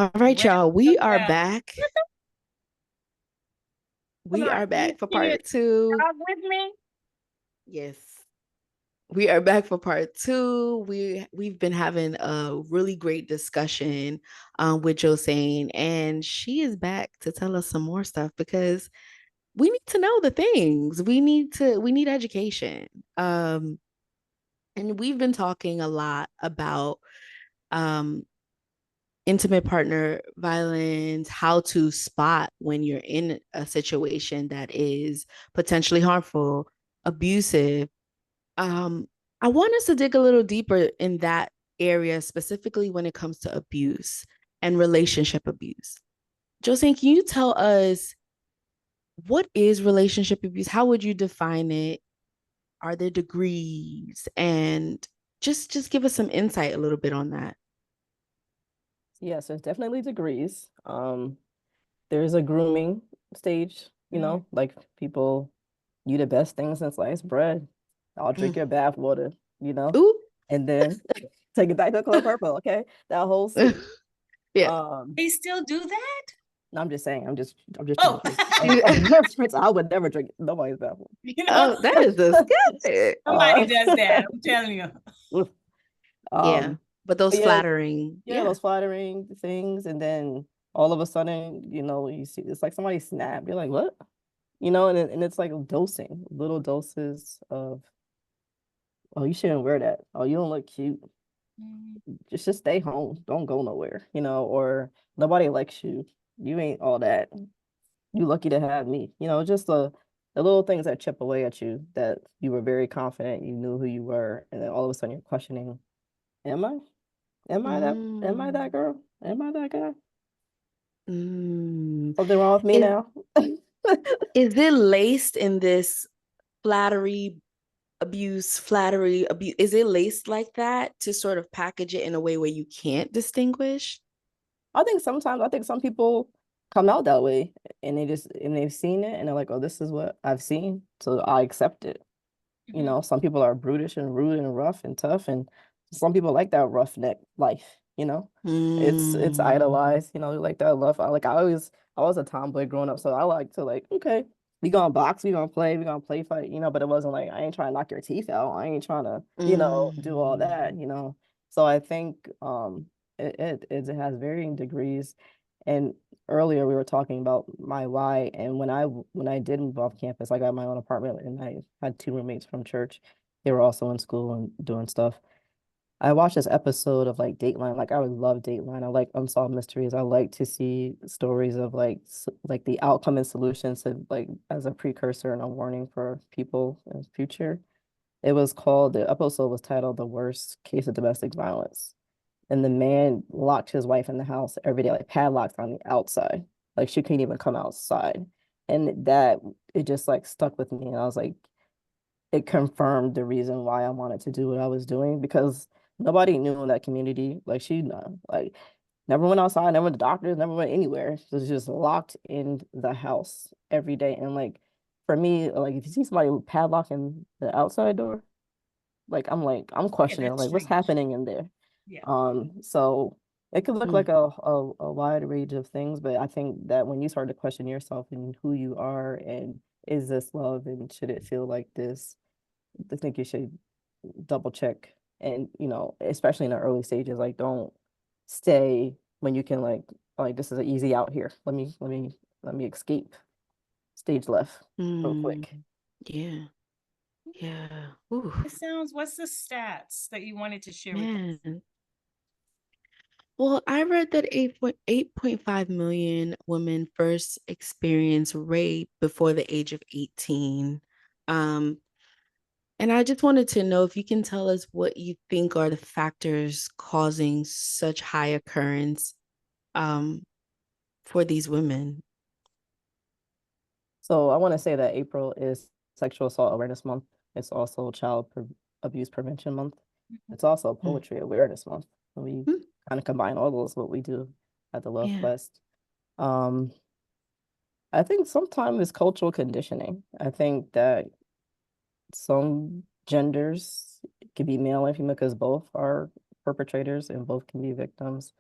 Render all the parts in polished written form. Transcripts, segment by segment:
All right, y'all. We are Welcome. back. Hold We on. are You back for see it part two. dog with me? Yes. We are back for part two. We've been having a really great discussion with Josayne, and she is back to tell us some more stuff because we need to know the things. We need education. And we've been talking a lot about um intimate partner violence, how to spot when you're in a situation that is potentially harmful, abusive. Um, I want us to dig a little deeper in that area, specifically when it comes to abuse and relationship abuse. Josayne, can you tell us what is relationship abuse? How would you define it? Are there degrees? And just give us some insight a little bit on that. Yes, there's definitely degrees. There's a grooming stage, Mm. like people, you the best thing since sliced bread. I'll drink Mm. your bath water, Ooh. and then take it back to color purple, okay? That whole scene. Yeah. Um, They still do that? no, I'm just saying, I'm just trying Oh, to give a reference. I would never drink nobody's bath you know, Oh, that is disgusting. somebody water. does that. I'm telling you. Oof. Yeah. Um, But but those yeah, flattering. yeah, Yeah. those flattering things, and then all of a sudden, you see it's like somebody snapped. You're like, what? And it's like dosing, little doses of, oh, you shouldn't wear that. Oh, you don't look cute. Mm. Just stay home. Don't go nowhere, or nobody likes you. You ain't all that. You lucky to have me. Just the little things that chip away at you that you were very confident you knew who you were, and then all of a sudden you're questioning, am I? Am I that Mm. girl? Am I that guy? Mm. Something wrong with me Is now? is it laced in this flattery abuse? Is it laced like that to sort of package it in a way where you can't distinguish? I think some people come out that way, and they've seen it and they're like, oh, this is what I've seen, so I accept it. Mhm. Some people are brutish and rude and rough and tough, and some people like that roughneck life. It's Mm. idolized, like that love. I was a tomboy growing up, so I like to, like, okay, we gonna box, we gonna play fight, but it wasn't like I ain't trying to knock your teeth out. I ain't trying to, do all Mm. that. So I think it has varying degrees. And earlier we were talking about my why, and when I did move off campus, I got my own apartment and I had two roommates from church. They were also in school and doing stuff. I watched this episode of, like, Dateline. Like, I would love Dateline. I like unsolved mysteries. I like to see stories of, like the outcome and solutions, to, like, as a precursor and a warning for people in the future. The episode was titled "The Worst Case of Domestic Violence." And the man locked his wife in the house every day, like padlocks on the outside. Like, she couldn't even come outside. And that, it just, like, stuck with me. And I was like, it confirmed the reason why I wanted to do what I was doing, because nobody knew in that community. Like, like, never went outside, never went to doctors, never went anywhere. She was just locked in the house every day. And, like, for me, like, if you see somebody padlocking the outside door, I'm Yeah, questioning, that's like, what's strange. happening in there. Yeah. So it could look Mm. like a wide range of things, but I think that when you start to question yourself and who you are, and is this love, and should it feel like this, I think you should double check. And, especially in the early stages, like, don't stay when you can, like, this is an easy out here. Let me escape. Stage left real Mm. quick. Yeah. Yeah. Ooh, What's the stats that you wanted to share with us? man. Well, I read that 8.5 million women first experience rape before the age of 18. Um, and I just wanted to know if you can tell us what you think are the factors causing such high occurrence um, for these women. So I want to say that April is Sexual Assault Awareness Month. It's also Abuse Prevention Month. It's also Mm. Poetry Awareness Month. We Mm. kind of combine all those, what we do at the Love Yeah. Quest. Um, I think sometimes it's cultural conditioning. I think that some genders, it could be male and female, because both are perpetrators and both can be victims.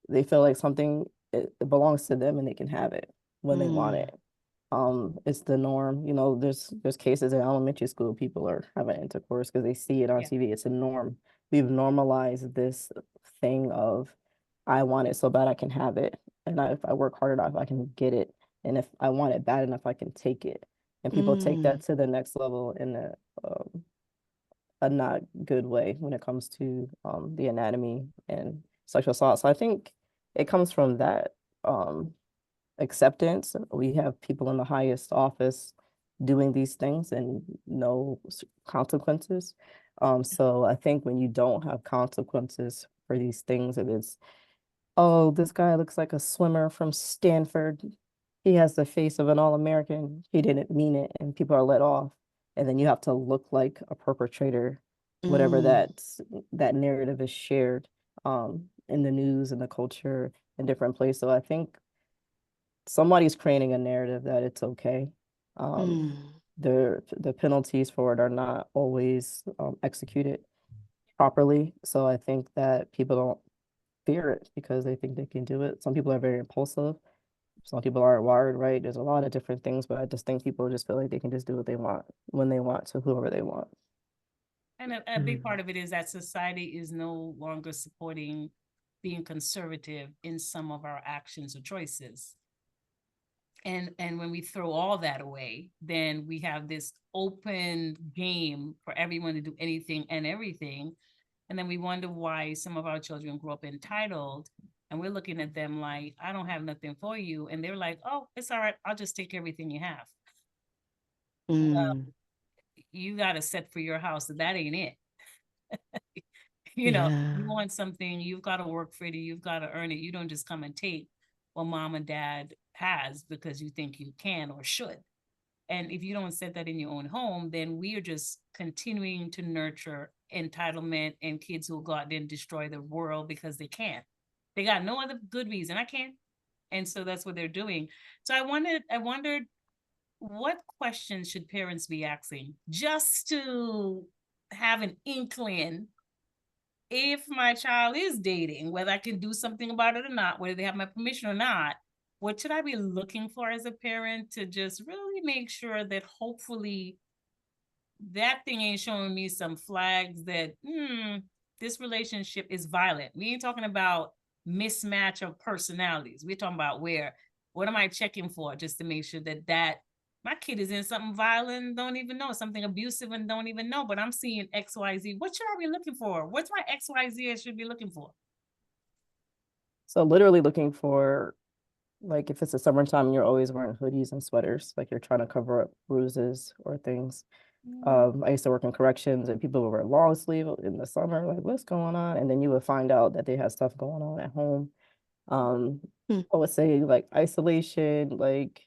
they feel like something it belongs to them and they can have it when they want Mm. it. It's the norm. You know, there's cases in elementary school people are having intercourse because they see it on Yeah. TV. It's a norm. We've normalized this thing of I want it so bad I can have it. And if I work hard enough, I can get it. And if I want it bad enough, I can take it. And people take Mm. that to the next level in a not good way when it comes to the anatomy and sexual assault. So I think it comes from that acceptance. We have people in the highest office doing these things and no consequences. So I think when you don't have consequences for these things, it is, oh, this guy looks like a swimmer from Stanford. He has the face of an All-American. He didn't mean it, and people are let off. And then you have to look like a perpetrator, whatever Mm. that narrative is shared in the news and the culture in different places. So I think somebody's creating a narrative that it's okay. Um, Mm. the penalties for it are not always executed properly. So I think that people don't fear it because they think they can do it. Some people are very impulsive. Some people aren't wired right. There's a lot of different things, but I just think people just feel like they can just do what they want when they want to whoever they want. And a big part of it is that society is no longer supporting being conservative in some of our actions or choices. And when we throw all that away, then we have this open game for everyone to do anything and everything. And then we wonder why some of our children grow up entitled. And we're looking at them like, I don't have nothing for you. And they're like, oh, it's all right. I'll just take everything you have. Well, Mm. you got to set for your house. That ain't it. Yeah. You want something, you've got to work for it, you've got to earn it. You don't just come and take what mom and dad has because you think you can or should. And if you don't set that in your own home, then we are just continuing to nurture entitlement and kids who will go out there and destroy the world because they can. They got no other good reason. I can't. And so that's what they're doing. So I wondered what questions should parents be asking just to have an inkling if my child is dating, whether I can do something about it or not, whether they have my permission or not, what should I be looking for as a parent to just really make sure that hopefully that thing ain't showing me some flags that this relationship is violent. We ain't talking about mismatch of personalities. We're talking about where what am I checking for just to make sure that my kid is in something violent, don't even know, something abusive and don't even know, but I'm seeing XYZ. What should I be looking for? What's my XYZ I should be looking for? So literally looking for like if it's the summertime, you're always wearing hoodies and sweaters, like you're trying to cover up bruises or things. I used to work in corrections and people would wear long sleeve in the summer, like what's going on? And then you would find out that they had stuff going on at home. Um, Mm. I would say like isolation, like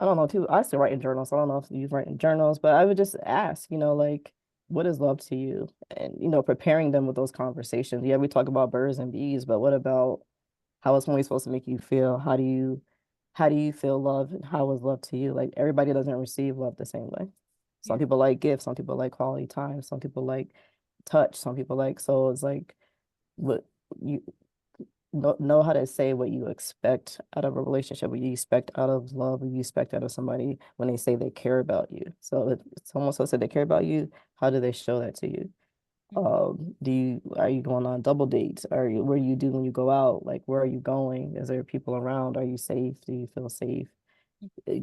I don't know too. I still write in journals. I don't know if you write in journals, but I would just ask, like, what is love to you? And, preparing them with those conversations. Yeah, we talk about birds and bees, but what about how is somebody supposed to make you feel? How do you feel love and how is love to you? Like everybody doesn't receive love the same way. Some Yeah. people like gifts, some people like quality time, some people like touch, some people like so it's like what you know how to say what you expect out of a relationship, what you expect out of love, what you expect out of somebody when they say they care about you. So if someone says that they care about you, how do they show that to you? Are you going on double dates? What do you do when you go out? Like, where are you going? Is there people around? Are you safe? Do you feel safe?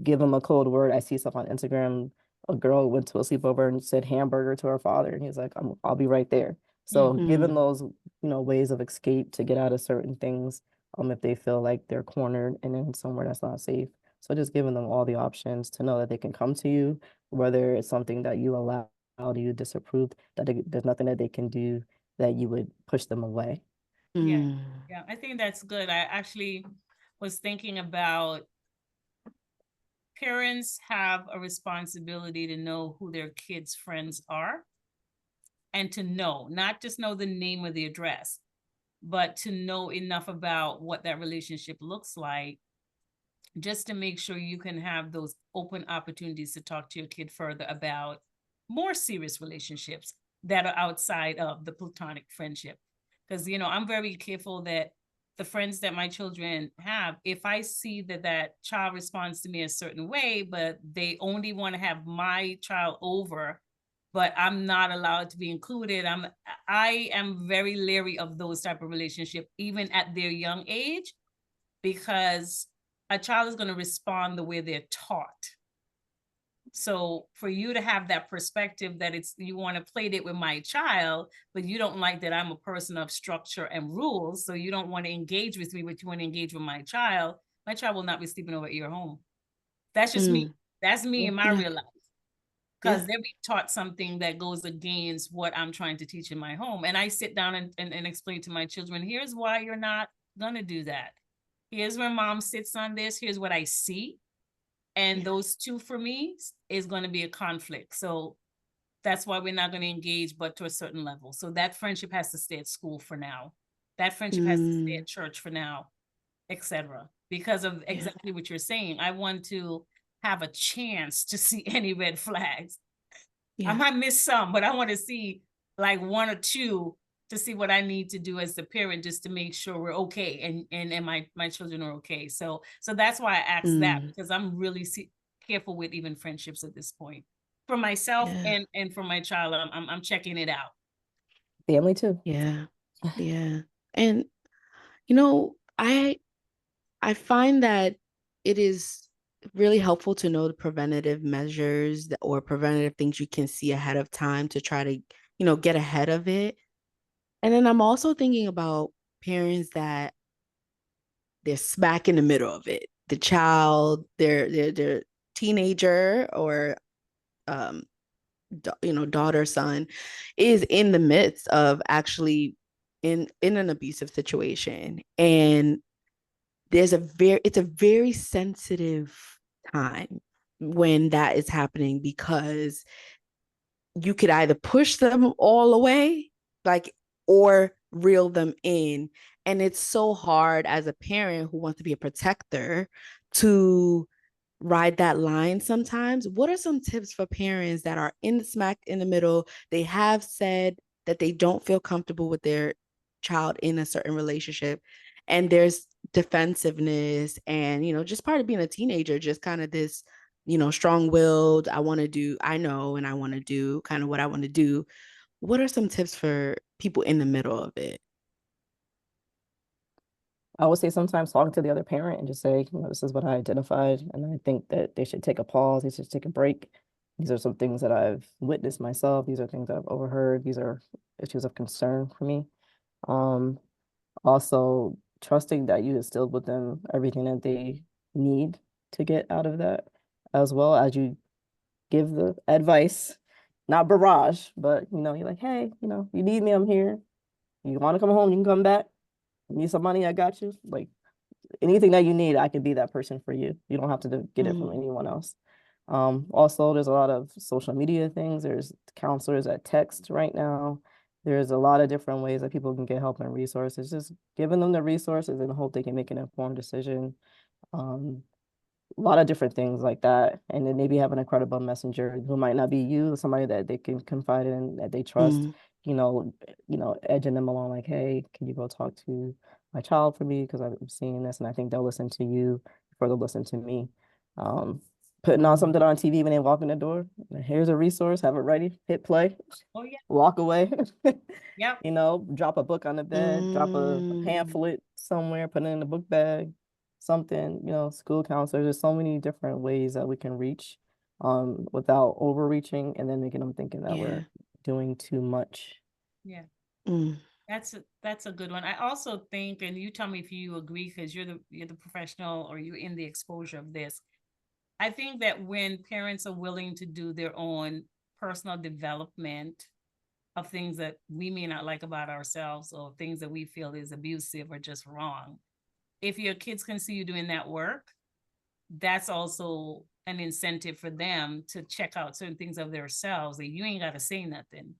Give them a code word. I see stuff on Instagram. A girl went to a sleepover and said hamburger to her father, and he's like, I'll be right there. So Mm-hmm. given Mm. those, ways of escape to get out of certain things, if they feel like they're cornered and in somewhere that's not safe. So just giving them all the options to know that they can come to you, whether it's something that you allow, you disapprove, there's nothing that they can do that you would push them away. Yeah. Mm. Yeah. I think that's good. I actually was thinking about parents have a responsibility to know who their kids' friends are and to know, not just know the name or the address, but to know enough about what that relationship looks like just to make sure you can have those open opportunities to talk to your kid further about more serious relationships that are outside of the platonic friendship. Because, I'm very careful that the friends that my children have, if I see that that child responds to me a certain way, but they only want to have my child over, but I'm not allowed to be included, I am very leery of those type of relationship, even at their young age, because a child is going to respond the way they're taught. So for you to have that perspective that you want to play it with my child, but you don't like that I'm a person of structure and rules, so you don't want to engage with me, but you want to engage with my child will not be sleeping over at your home. That's just me. Mm. That's me in my Yeah. real life. Yeah. Because they'll be taught something that goes against what I'm trying to teach in my home. And I sit down and explain to my children, here's why you're not gonna do that. Here's where mom sits on this. Here's what I see. And Yeah. those two for me is going to be a conflict. So that's why we're not going to engage, but to a certain level. So that friendship has to stay at school for now. That friendship has to stay Mm. at church for now, etc. Because of Yeah. exactly what you're saying. I want to have a chance to see any red flags. I Yeah. might miss some, but I want to see like one or two to see what I need to do as the parent, just to make sure we're okay and my children are okay. So that's why I asked that, Mm. because I'm really careful with even friendships at this point for myself Yeah. and for my child. I'm checking it out. Family too. Yeah. Yeah. And you know, I find that it is really helpful to know the preventative measures or preventative things you can see ahead of time to try to, get ahead of it. And then I'm also thinking about parents that they're smack in the middle of it. The child, their teenager or um daughter, son is in the midst of actually in an abusive situation, and it's a very sensitive time when that is happening, because you could either push them all away, like, or reel them in. And it's so hard as a parent who wants to be a protector to ride that line sometimes. What are some tips for parents that are in the smack in the middle? They have said that they don't feel comfortable with their child in a certain relationship, and there's defensiveness and, just part of being a teenager, just kind of this, strong-willed, I know, and I want to do kind of what I want to do. What are some tips for people in the middle of it? I would say sometimes talking to the other parent and just say, this is what I identified, and I think that they should take a pause, they should take a break. These are some things that I've witnessed myself. These are things that I've overheard. These are issues of concern for me. Um, Also trusting that you instilled with them everything that they need to get out of that, as well as you give the advice, not barrage, but you're like, hey, you need me, I'm here. You want to come home, you can come back. You need some money, I got you. Like anything that you need, I can be that person for you. You don't have to get it from Mm, anyone else. Also, there's a lot of social media things. There's counselors that text right now. There's a lot of different ways that people can get help and resources. Just giving them the resources and hope they can make an informed decision. Um, a lot of different things like that. And then maybe having a credible messenger who might not be you, somebody that they can confide in, that they trust, mm, edging them along like, hey, can you go talk to my child for me? Because I'm seeing this and I think they'll listen to you before they'll listen to me. Um, Putting on mm. something on TV when they walk in the door. Here's a resource, have it ready, hit play, Oh yeah. walk away. Yep. Drop a book on the bed, drop a Mm, pamphlet somewhere, put it in the book bag, something, school counselors. There's so many different ways that we can reach without overreaching and then making them thinking that yeah. we're doing too much. Yeah. Mm, That's a good one. I also think, and you tell me if you agree, because you're the professional or you're in the exposure of this. I think that when parents are willing to do their own personal development of things that we may not like about ourselves or things that we feel is abusive or just wrong, if your kids can see you doing that work, that's also an incentive for them to check out certain things of themselves that you ain't got to say nothing.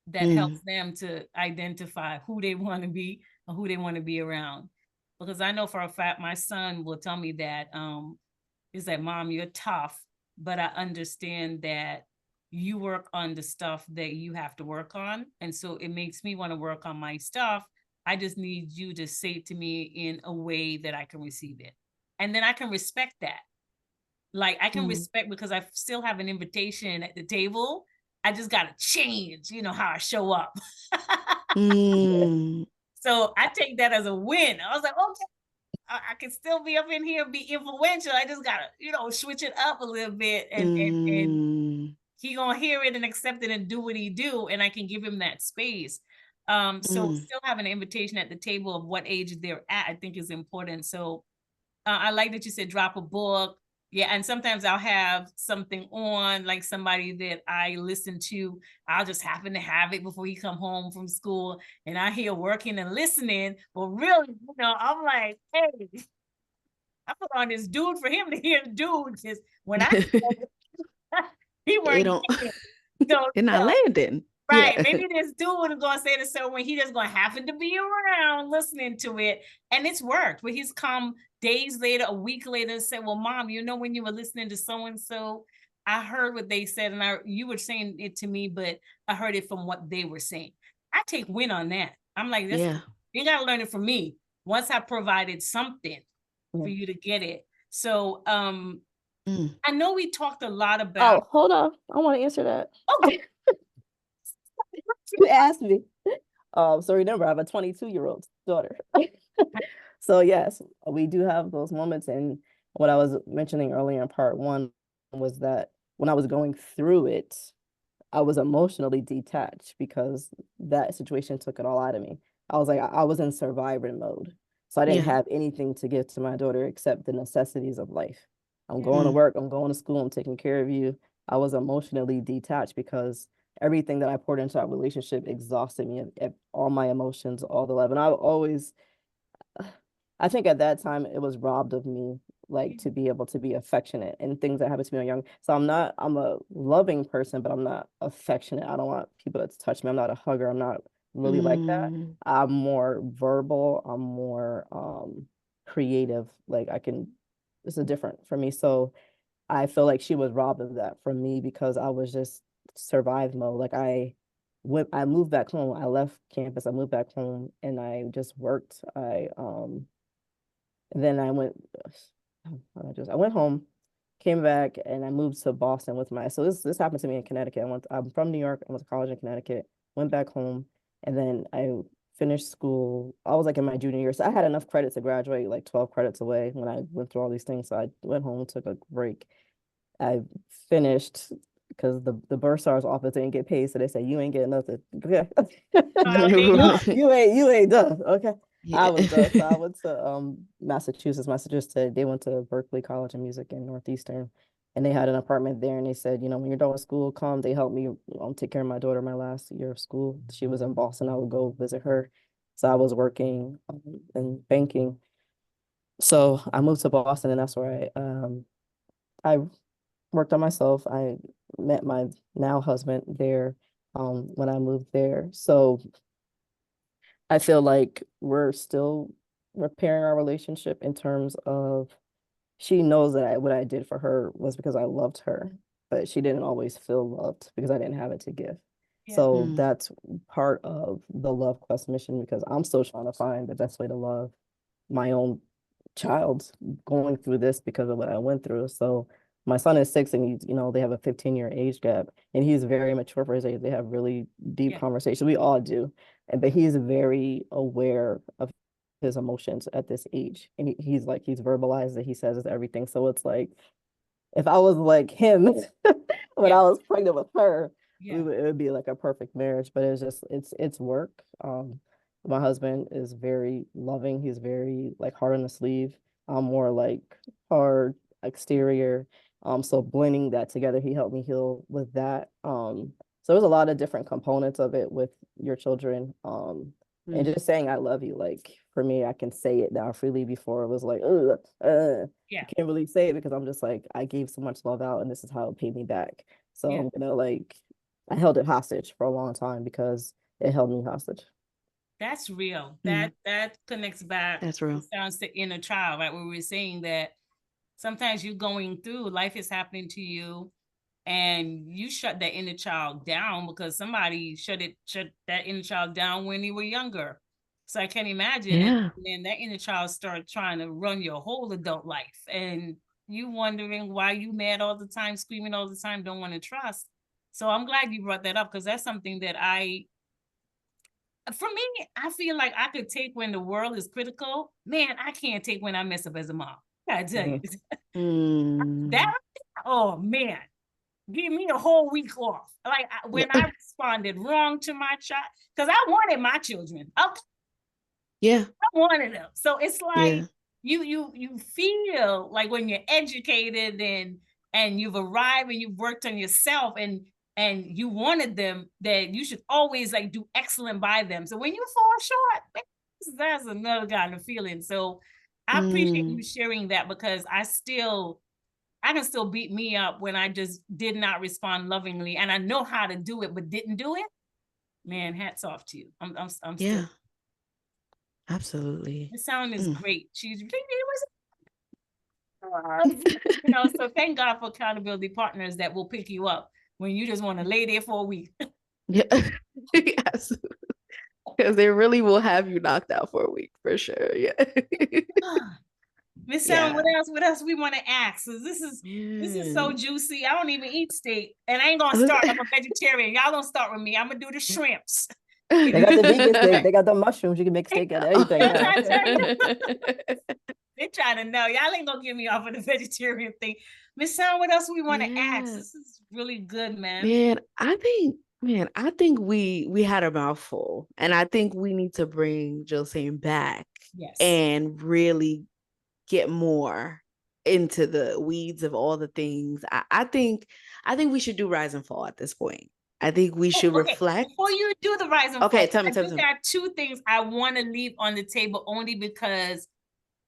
That mm, helps them to identify who they want to be and who they want to be around. Because I know for a fact my son will tell me that is that, mom, you're tough, but I understand that you work on the stuff that you have to work on. And so it makes me want to work on my stuff. I just need you to say it to me in a way that I can receive it. And then I can respect that. Like I can respect, because I still have an invitation at the table. I just got to change, how I show up. Mm, So I take that as a win. I was like, okay, I can still be up in here and be influential. I just gotta, switch it up a little bit, and mm, he gonna hear it and accept it and do what he do, and I can give him that space. So mm. still have an invitation at the table of what age they're at, I think is important. So I like that you said drop a book. Yeah, and sometimes I'll have something on, like somebody that I listen to. I'll just happen to have it before he come home from school, and I hear working and listening. But really, I'm like, hey, I put on this dude for him to hear the dude, because when I he It weren't don't, getting it. So, it's not landing. right. Yeah. Maybe this dude was gonna say this, so when he just gonna happen to be around listening to it. And it's worked. But he's come days later, a week later, and said, well, mom, when you were listening to so and so, I heard what they said, and you were saying it to me, but I heard it from what they were saying. I take win on that. I'm like, this Yeah. you gotta learn it from me. Once I provided something for you to get it. So Mm. I know we talked a lot about Oh, hold on. I want to answer that. okay. You asked me. So remember, I have a 22-year-old daughter. So yes, we do have those moments. And what I was mentioning earlier in part one was that when I was going through it, I was emotionally detached because that situation took it all out of me. I was like, I was in survivor mode. So I didn't Yeah. have anything to give to my daughter except the necessities of life. I'm Yeah. going to Mm. work, I'm going to school, I'm taking care of you. I was emotionally detached because everything that I poured into our relationship exhausted me, all my emotions, all the love. And I always, I think at that time it was robbed of me, like to be able to be affectionate and things that happened to me when young. So I'm a loving person, but I'm not affectionate. I don't want people to touch me. I'm not a hugger. I'm not really like that. Mm. I'm more verbal. I'm more creative. Like it's a different for me. So I feel like she was robbed of that from me because I was just survive mode. Like I moved back home. I left campus. I moved back home and I just worked. Then I went home, came back, and I moved to Boston with so this happened to me in Connecticut. I'm from New York. I went to college in Connecticut, went back home, and then I finished school. I was like in my junior year, so I had enough credits to graduate, like 12 credits away when I went through all these things. So I went home, took a break. I finished because the bursar's office didn't get paid, so they said you ain't getting nothing. Okay. They you go. you ain't done. Okay. I was done. So I Yeah. went to Massachusetts. Massachusetts, they went to Berkeley College of Music in Northeastern, and they had an apartment there. And they said, when you're done with school, come. They helped me take care of my daughter my last year of school. She was in Boston. I would go visit her. So I was working in banking. So I moved to Boston, and that's where I worked on myself. I met my now husband there when I moved there. So I feel like we're still repairing our relationship in terms of she knows that what I did for her was because I loved her, but she didn't always feel loved because I didn't have it to give. Yeah. So Mm. that's part of the Love Quest mission because I'm still trying to find the best way to love my own child going through this because of what I went through. So my son is 6 and they have a 15-year age gap and he's very mature for his age. They have really deep Yeah. conversations. We all do. But he's very aware of his emotions at this age. And he's verbalized it. He says it's everything. So it's like if I was like him when Yeah. I was pregnant with her, Yeah. it would be like a perfect marriage. But it's work. My husband is very loving. He's very like hard on the sleeve. I'm more like hard exterior. So blending that together, he helped me heal with that. So there's a lot of different components of it with your children. And Mm. just saying I love you, like for me, I can say it now freely. Before it was like, I Yeah. can't really say it because I'm just like, I gave so much love out and this is how it paid me back. So Yeah. I'm gonna I held it hostage for a long time because it held me hostage. That's real. Mm. That connects back. That's It real. sounds to inner child, right? Where we're saying that sometimes you're going through life is happening to you, and you shut that inner child down because somebody shut that inner child down when you were younger. So I can imagine, and Yeah. then that inner child start trying to run your whole adult life, and you wondering why you mad all the time, screaming all the time, don't want to trust. So I'm glad you brought that up, because that's something that for me, I feel like I could take when the world is critical. Man, I can't take when I mess up as a mom. I tell you, that, oh man, give me a whole week off. Like when I responded wrong to my child, because I wanted my children. Okay, Yeah. I wanted them. So it's like Yeah. you feel like when you're educated and you've arrived and you've worked on yourself and you wanted them, that you should always like do excellent by them. So when you fall short, that's another kind of feeling. So I appreciate you sharing that, because I can still beat me up when I just did not respond lovingly, and I know how to do it but didn't do it. Man, hats off to you. I'm Yeah. still. Absolutely. The sound is great. She's so thank God for accountability partners that will pick you up when you just want to lay there for a week. Yeah. Yes. Because they really will have you knocked out for a week for sure. Yeah. Miss Sam, Yeah. what else we want to ask? So this is so juicy. I don't even eat steak, and I ain't gonna start. I'm a vegetarian. Y'all don't start with me. I'm gonna do the shrimps. They got the vegan steak. They got the mushrooms. You can make steak out of anything now. They're trying to know. Y'all ain't gonna get me off of the vegetarian thing. Miss Sam, what else we want to ask? This is really good, man. I think we had a mouthful, and I think we need to bring Josayne back Yes. and really get more into the weeds of all the things. I think we should do rise and fall at this point. I think we should reflect. Before you do the rise and Okay, fall, tell me. I just got two things I want to leave on the table, only because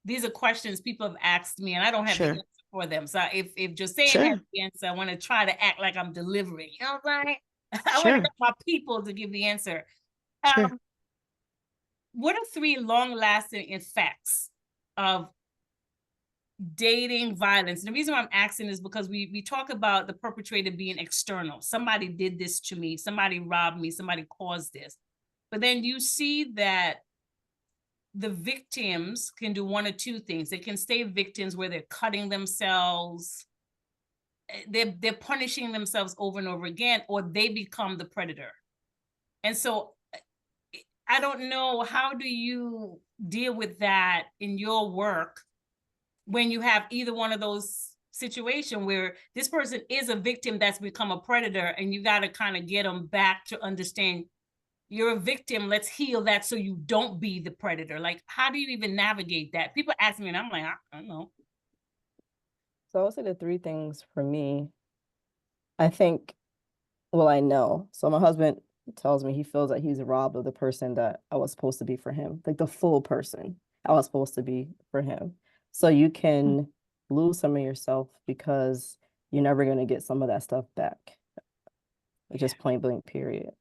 these are questions people have asked me, and I don't have the answer for them. So if Josayne has the answer, I want to try to act like I'm delivering. You know what I'm saying? I want to get my people to give the answer. What are 3 long-lasting effects of dating violence? And the reason why I'm asking is because we talk about the perpetrator being external. Somebody did this to me, somebody robbed me, somebody caused this. But then you see that the victims can do one or two things. They can stay victims where they're cutting themselves, they're punishing themselves over and over again, or they become the predator. And so I don't know, how do you deal with that in your work when you have either one of those situations where this person is a victim that's become a predator, and you got to kind of get them back to understand you're a victim, let's heal that so you don't be the predator. Like, how do you even navigate that? People ask me and I'm like, I don't know. So I would say the 3 things for me, I think, well, I know. So my husband tells me he feels that he's robbed of the person that I was supposed to be for him, like the full person I was supposed to be for him. So you can lose some of yourself because you're never going to get some of that stuff back. Just point blank, period.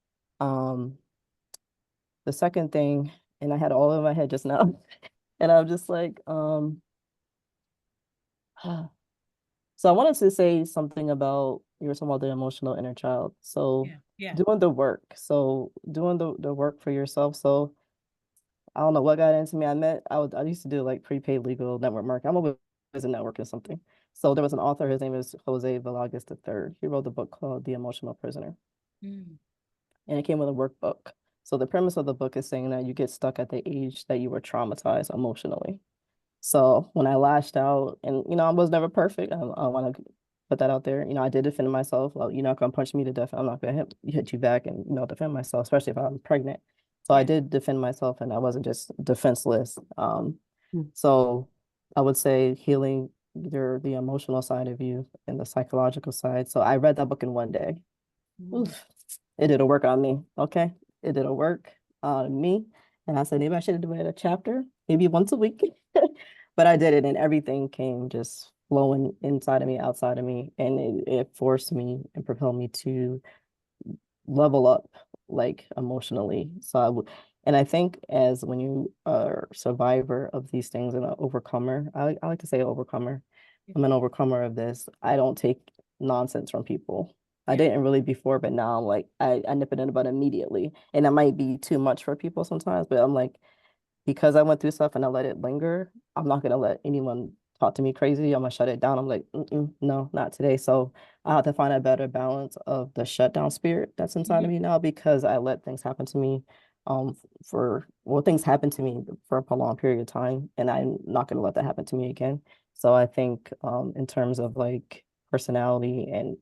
The second thing, and I had all in my head just now, and I'm just like, so I wanted to say something about, you were talking about the emotional inner child. So doing the work. So doing the work for yourself. So I don't know what got into me. I used to do like prepaid legal network marketing. I'm always in networking something. So there was an author, his name is Jose Velasquez III. He wrote the book called The Emotional Prisoner. And it came with a workbook. So the premise of the book is saying that you get stuck at the age that you were traumatized emotionally. So when I lashed out, and I was never perfect. I want to put that out there. I did defend myself. Well, you're not gonna punch me to death. I'm not gonna hit you back and defend myself, especially if I'm pregnant. So I did defend myself, and I wasn't just defenseless. So I would say healing either the emotional side of you and the psychological side. So I read that book in one day. Oof. It did a work on me. Okay, it did a work on me, and I said maybe I should have done a chapter, maybe once a week. But I did it, and everything came just flowing inside of me, outside of me, and it forced me and propelled me to level up, like emotionally. And I think as when you are a survivor of these things and an overcomer, I like to say overcomer. I'm an overcomer of this. I don't take nonsense from people. I didn't really before, but now I'm like, I nip it in the bud immediately. And that might be too much for people sometimes, but I'm like, because I went through stuff and I let it linger, I'm not gonna let anyone talk to me crazy. I'm gonna shut it down. I'm like, no, not today. So I have to find a better balance of the shutdown spirit that's inside of me now because I let things happen to me things happen to me for a prolonged period of time, and I'm not gonna let that happen to me again. So I think in terms of like personality and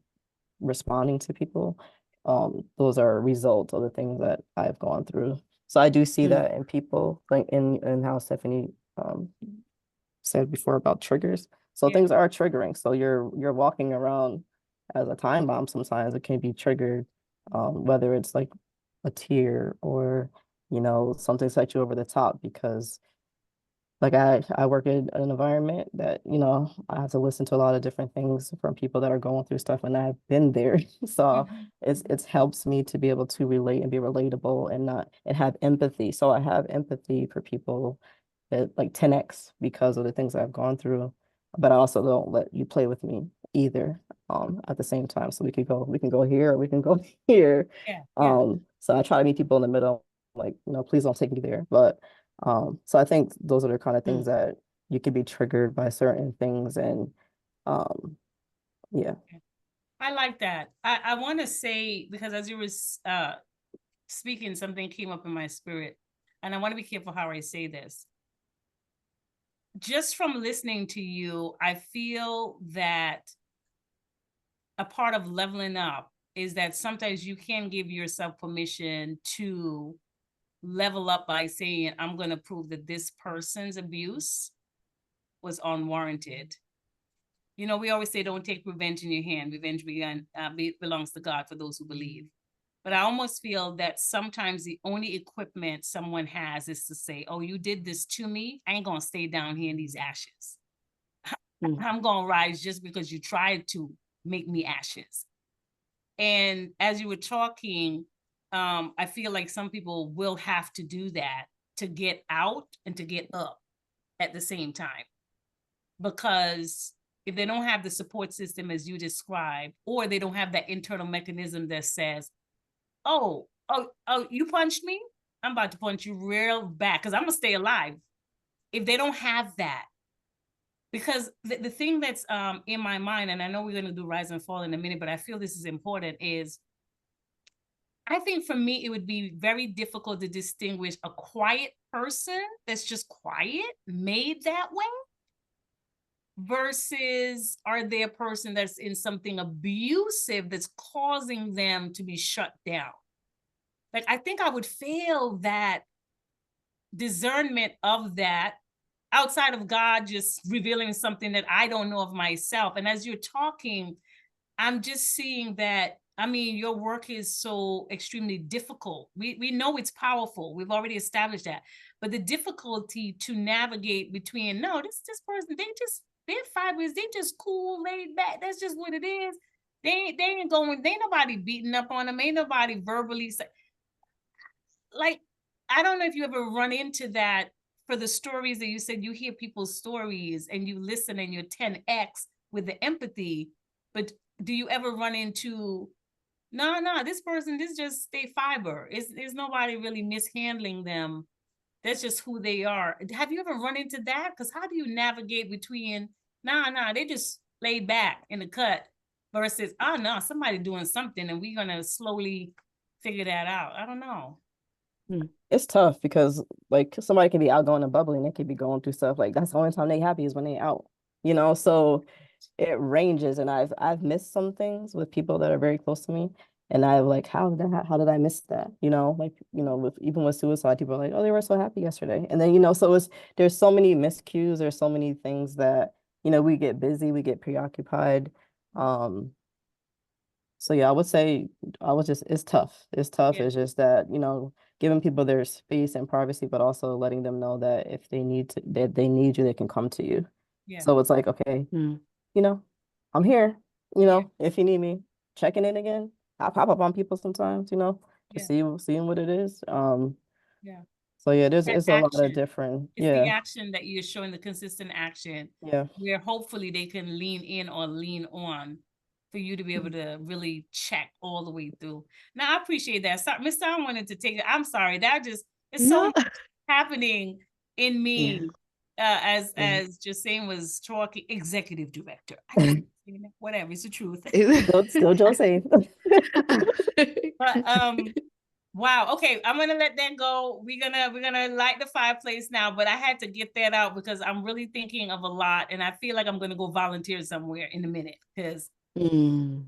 responding to people, those are results of the things that I've gone through. So I do see Mm. that in people, like in how Stephanie said before about triggers. So Yeah. things are triggering. So you're walking around as a time bomb. Sometimes it can be triggered, whether it's like a tear or something set you over the top because like I work in an environment that, I have to listen to a lot of different things from people that are going through stuff and I've been there. So it's helps me to be able to relate and be relatable and not and have empathy. So I have empathy for people that like 10x because of the things I've gone through. But I also don't let you play with me either at the same time. So we can go here or we can go here. Yeah. Yeah. So I try to meet people in the middle, like, please don't take me there. But so I think those are the kind of Mm. things that you can be triggered by certain things and um yeah. I like that. I want to say, because as you were speaking, something came up in my spirit, and I want to be careful how I say this. Just from listening to you, I feel that a part of leveling up is that sometimes you can give yourself permission to level up by saying, I'm going to prove that this person's abuse was unwarranted. We always say, don't take revenge in your hand. Revenge belongs to God for those who believe. But I almost feel that sometimes the only equipment someone has is to say, oh, you did this to me. I ain't going to stay down here in these ashes. I'm going to rise just because you tried to make me ashes. And as you were talking, I feel like some people will have to do that to get out and to get up at the same time. Because if they don't have the support system as you described, or they don't have that internal mechanism that says, oh, you punched me, I'm about to punch you real back because I'm gonna stay alive. If they don't have that, because the thing that's in my mind, and I know we're gonna do rise and fall in a minute, but I feel this is important, is I think for me, it would be very difficult to distinguish a quiet person that's just quiet, made that way, versus are they a person that's in something abusive that's causing them to be shut down. Like, I think I would fail that discernment of that outside of God just revealing something that I don't know of myself. And as you're talking, I'm just seeing that, I mean, your work is so extremely difficult. We know it's powerful. We've already established that. But the difficulty to navigate between, no, this person, they're fibers, they just cool, laid back. That's just what it is. They ain't nobody beating up on them. Ain't nobody verbally like, I don't know if you ever run into that for the stories that you said you hear people's stories and you listen and you're 10x with the empathy, but do you ever run into, no, this person, this just they fiber. It's nobody really mishandling them. That's just who they are. Have you ever run into that? Because how do you navigate between, they just laid back in the cut versus, oh, no, somebody doing something and we're going to slowly figure that out. I don't know. It's tough because like somebody can be outgoing and bubbly and they could be going through stuff like that's the only time they happy is when they out, so it ranges. And I've missed some things with people that are very close to me, and I like how did I miss that, like even with suicide, people are like, oh, they were so happy yesterday, and then so there's so many miscues, there's so many things that we get busy, we get preoccupied. So yeah, I would say it's tough. It's tough. Yeah. It's just that, giving people their space and privacy, but also letting them know that if they need you, they can come to you. Yeah. So it's like, okay, I'm here, if you need me, checking in again. I pop up on people sometimes, to seeing what it is. Yeah. So yeah, That it's a lot of action. different, It's the action that you're showing, the consistent action. yeah. Where hopefully they can lean in or lean on. for you to be able to really check all the way through. Now, I appreciate that. Sorry, Miss Tom wanted to take it. I'm sorry. That just, it's so No. much happening in Yeah. me. Yeah. As Josayne was talking, executive director. I just, whatever, it's the truth. Still Josayne. But wow. Okay, I'm gonna let that go. We're gonna light the fireplace now, but I had to get that out because I'm really thinking of a lot, and I feel like I'm gonna go volunteer somewhere in a minute because Mm.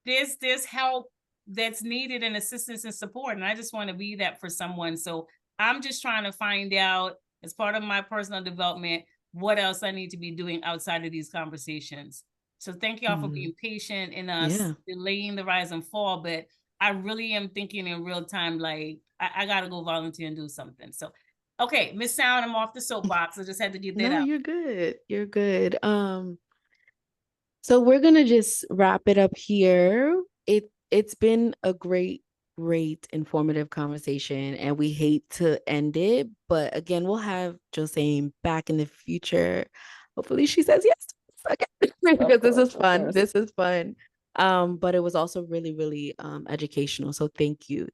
there's help that's needed and assistance and support, and I just want to be that for someone. So I'm just trying to find out as part of my personal development what else I need to be doing outside of these conversations. So thank y'all for Mm. being patient in us Yeah. delaying the rise and fall, but I really am thinking in real time, like I gotta go volunteer and do something. So okay, Miss Sound, I'm off the soapbox. I just had to get that No, out. you're good. You're good. So we're gonna just wrap it up here. It's been a great informative conversation, and we hate to end it, but again, we'll have Josayne back in the future. Hopefully, she says yes. Okay, because this is Of fun. course. This is fun. But it was also really educational. So thank you.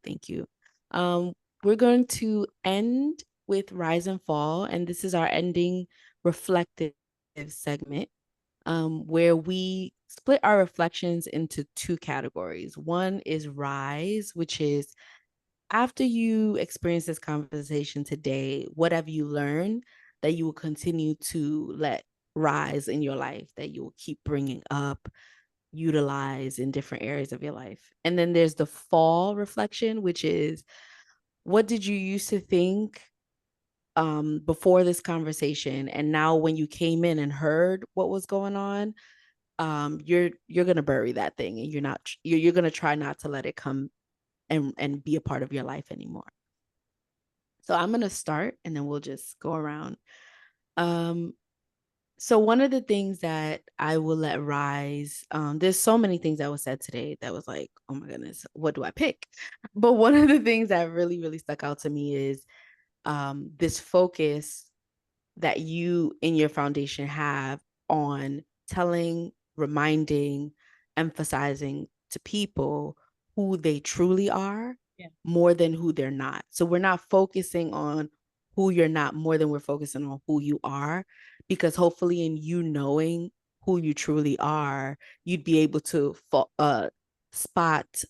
Um, we're going to end with Rise and Fall, and this is our ending reflective segment where we split our reflections into two categories. One is rise, which is after you experience this conversation today, what have you learned that you will continue to let rise in your life, that you will keep bringing up, utilize in different areas of your life? And then there's the fall reflection, which is what did you used to think before this conversation, and now when you came in and heard what was going on, you're gonna bury that thing, and you're gonna try not to let it come and be a part of your life anymore. So I'm gonna start, and then we'll just go around. um so one of the things that I will let rise, there's so many things that was said today that was like, oh my goodness, what do I pick? But one of the things that really stuck out to me is this focus that you in your foundation have on telling, reminding, emphasizing to people who they truly are, Yeah. more than who they're not. So we're not focusing on who you're not more than we're focusing on who you are, because hopefully in you knowing who you truly are, you'd be able to spot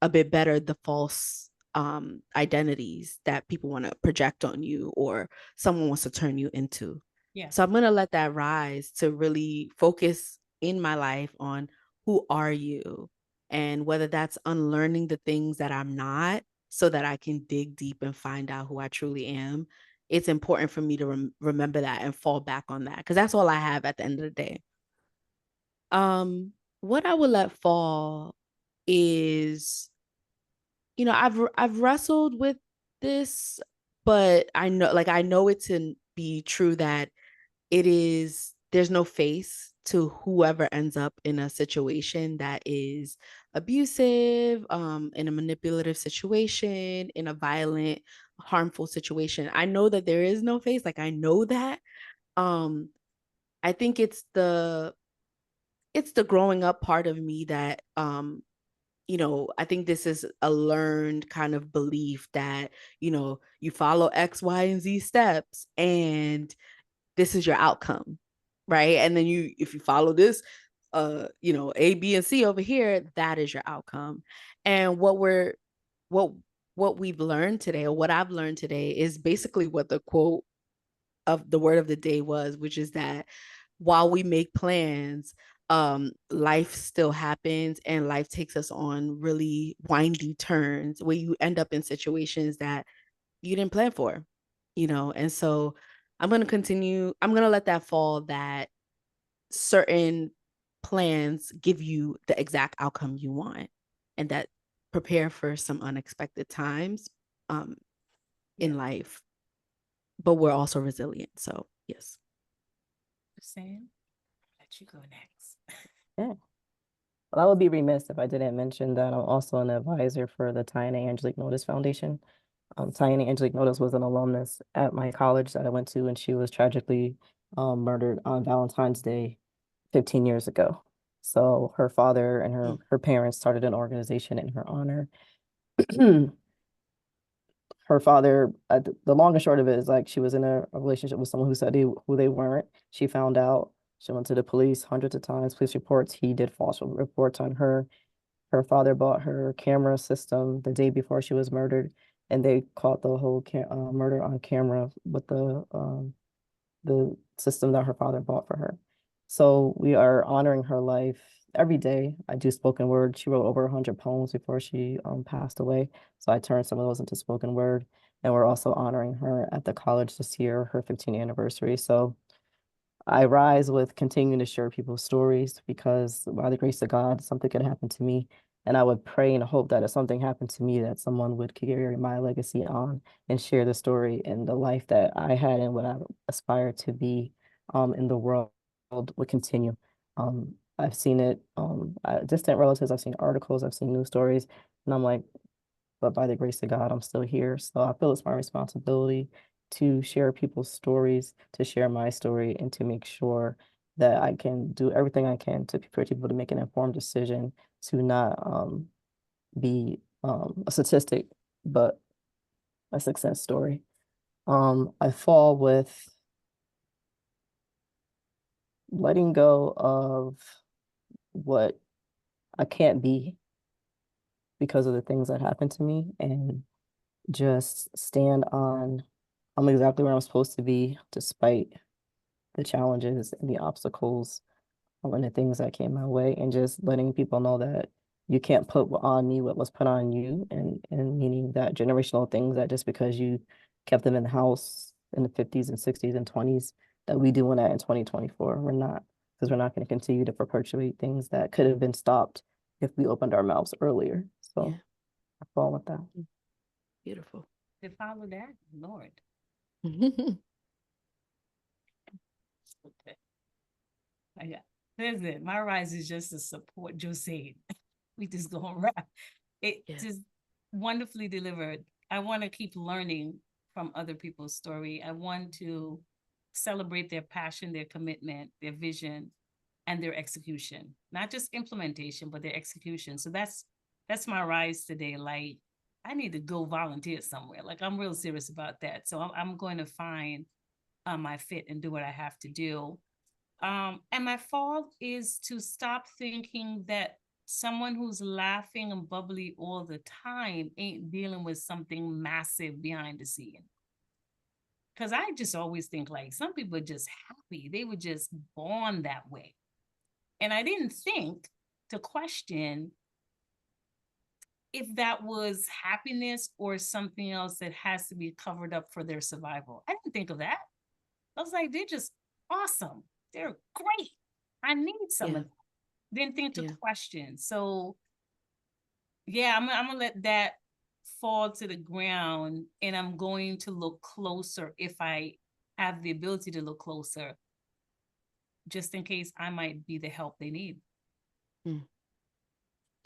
a bit better the false identities that people want to project on you or someone wants to turn you into. Yeah. So I'm going to let that rise to really focus in my life on who are you, and whether that's unlearning the things that I'm not so that I can dig deep and find out who I truly am. It's important for me to remember that and fall back on that, because that's all I have at the end of the day. What I would let fall is, I've wrestled with this, but I know it to be true that there's no face to whoever ends up in a situation that is abusive, in a manipulative situation, in a violent, harmful situation. I know that there is no face. Like, I know that. Um, I think it's the growing up part of me that I think this is a learned kind of belief that, you follow X, Y, and Z steps, and this is your outcome, right? And then if you follow this, A, B, and C over here, that is your outcome. And what what we've learned today, or what I've learned today, is basically what the quote of the word of the day was, which is that while we make plans, life still happens, and life takes us on really windy turns where you end up in situations that you didn't plan for, and so I'm going to let that fall, that certain plans give you the exact outcome you want, and that prepare for some unexpected times Yeah. in life, but we're also resilient. So yes. Josayne, let you go next. Yeah. Well, I would be remiss if I didn't mention that I'm also an advisor for the Ty and Angelique Notice Foundation. Ty and Angelique Notice was an alumnus at my college that I went to, and she was tragically murdered on Valentine's Day 15 years ago. So her father and Mm. her parents started an organization in her honor. Her father, the long and short of it is like she was in a relationship with someone who said who they weren't. She found out. She went to the police hundreds of times, police reports. He did false reports on her. Her father bought her camera system the day before she was murdered, and they caught the whole murder on camera with the system that her father bought for her. So we are honoring her life every day. I do spoken word. She wrote over 100 poems before she passed away. So I turned some of those into spoken word. And we're also honoring her at the college this year, her 15th anniversary. So I rise with continuing to share people's stories because by the grace of God, something could happen to me. And I would pray and hope that if something happened to me, that someone would carry my legacy on and share the story and the life that I had and what I aspire to be in the world would continue. I've seen it, distant relatives, I've seen articles, I've seen news stories, and I'm like, but by the grace of God, I'm still here. So I feel it's my responsibility to share people's stories, to share my story, and to make sure that I can do everything I can to for people to make an informed decision to not be a statistic, but a success story. I fall with letting go of what I can't be because of the things that happened to me and just stand on I'm exactly where I'm supposed to be despite the challenges and the obstacles and the things that came my way and just letting people know that you can't put on me what was put on you and meaning that generational things that just because you kept them in the house in the 50s and 60s and 20s that we doing that in 2024. We're not because we're not going to continue to perpetuate things that could have been stopped if we opened our mouths earlier. So Yeah. I fall with that. Beautiful. To follow that, Lord. Okay. I got listen, my rise is just to support Josayne. We just gonna wrap. It Yeah. just wonderfully delivered. I want to keep learning from other people's story. I want to celebrate their passion, their commitment, their vision, and their execution. Not just implementation, but their execution. So that's my rise today. Like I need to go volunteer somewhere. Like I'm real serious about that. So I'm going to find my fit and do what I have to do. And my fault is to stop thinking that someone who's laughing and bubbly all the time ain't dealing with something massive behind the scene. Because I just always think like some people are just happy. They were just born that way. And I didn't think to question if that was happiness or something else that has to be covered up for their survival. I didn't think of that. I was like, they're just awesome. They're great. I need some Yeah. of that. Didn't think to Yeah. question. So yeah, I'm gonna let that fall to the ground and I'm going to look closer if I have the ability to look closer, just in case I might be the help they need. Mm.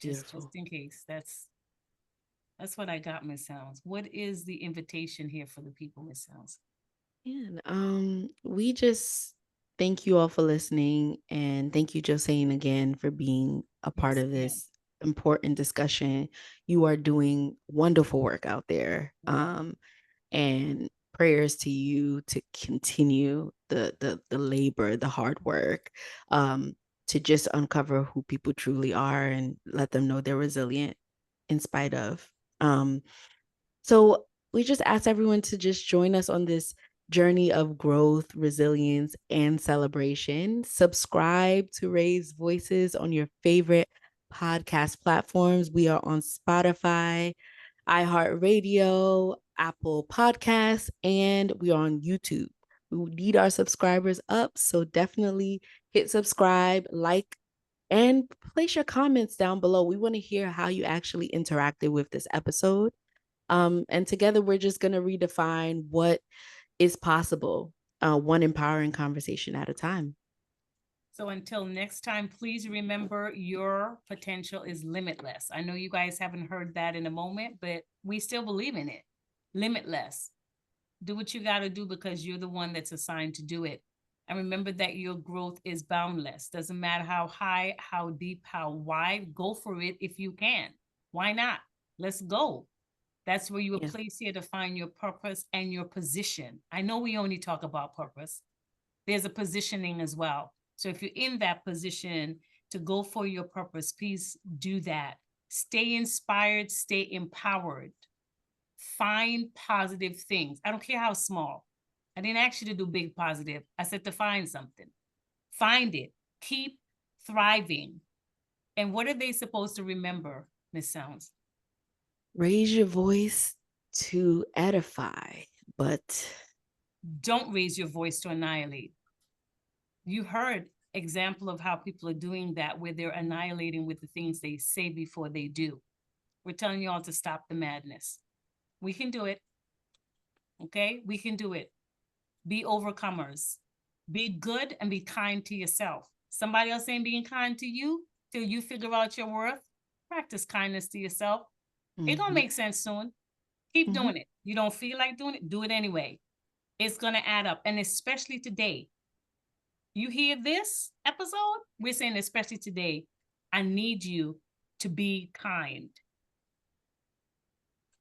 Just Beautiful. in case. That's what I got, Miss Sounds. What is the invitation here for the people, Miss Sounds? And we just thank you all for listening, and thank you, Josayne, again for being a part Yes, of ma'am. this important discussion. You are doing wonderful work out there. Yeah. And prayers to you to continue the labor, the hard work, to just uncover who people truly are and let them know they're resilient in spite of. So we just ask everyone to just join us on this journey of growth, resilience, and celebration. Subscribe to Raise Voices on your favorite podcast platforms. We are on Spotify, iHeartRadio, Apple Podcasts, and we are on YouTube. We need our subscribers up, so definitely hit subscribe, like, and place your comments down below. We want to hear how you actually interacted with this episode. And together, we're just going to redefine what is possible, one empowering conversation at a time. So until next time, please remember your potential is limitless. I know you guys haven't heard that in a moment, but we still believe in it. Limitless. Do what you got to do because you're the one that's assigned to do it. And remember that your growth is boundless. Doesn't matter how high, how deep, how wide, go for it if you can. Why not? Let's go. That's where you were Yeah. placed here to find your purpose and your position. I know we only talk about purpose. There's a positioning as well. So if you're in that position to go for your purpose, please do that. Stay inspired, stay empowered. Find positive things. I don't care how small. I didn't ask you to do big positive. I said to find something. Find it. Keep thriving. And what are they supposed to remember, Miss Sounds? Raise your voice to edify, but Don't raise your voice to annihilate. You heard example of how people are doing that, where they're annihilating with the things they say before they do. We're telling you all to stop the madness. We can do it. Okay? We can do it. Be overcomers. Be good and be kind to yourself. Somebody else ain't being kind to you till you figure out your worth. Practice kindness to yourself. It gonna make sense soon. Keep doing it. You don't feel like doing it, do it anyway. It's gonna add up. And especially today, you hear this episode, we're saying especially today, I need you to be kind.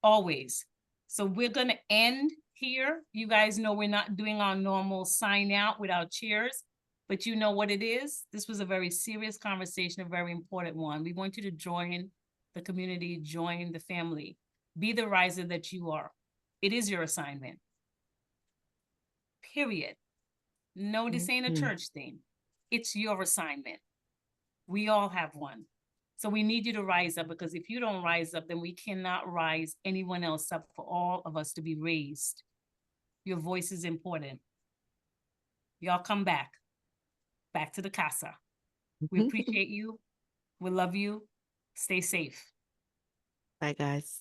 Always. So we're gonna end here. You guys know we're not doing our normal sign out with our cheers, but you know what it is. This was a very serious conversation, a very important one. We want you to join the community, join the family, be the riser that you are. It is your assignment. Period. No, this ain't a church thing. It's your assignment. We all have one. So we need you to rise up, because if you don't rise up, then we cannot rise anyone else up for all of us to be raised. Your voice is important. Y'all come back to the casa. We appreciate you. We love you. Stay safe. Bye, guys.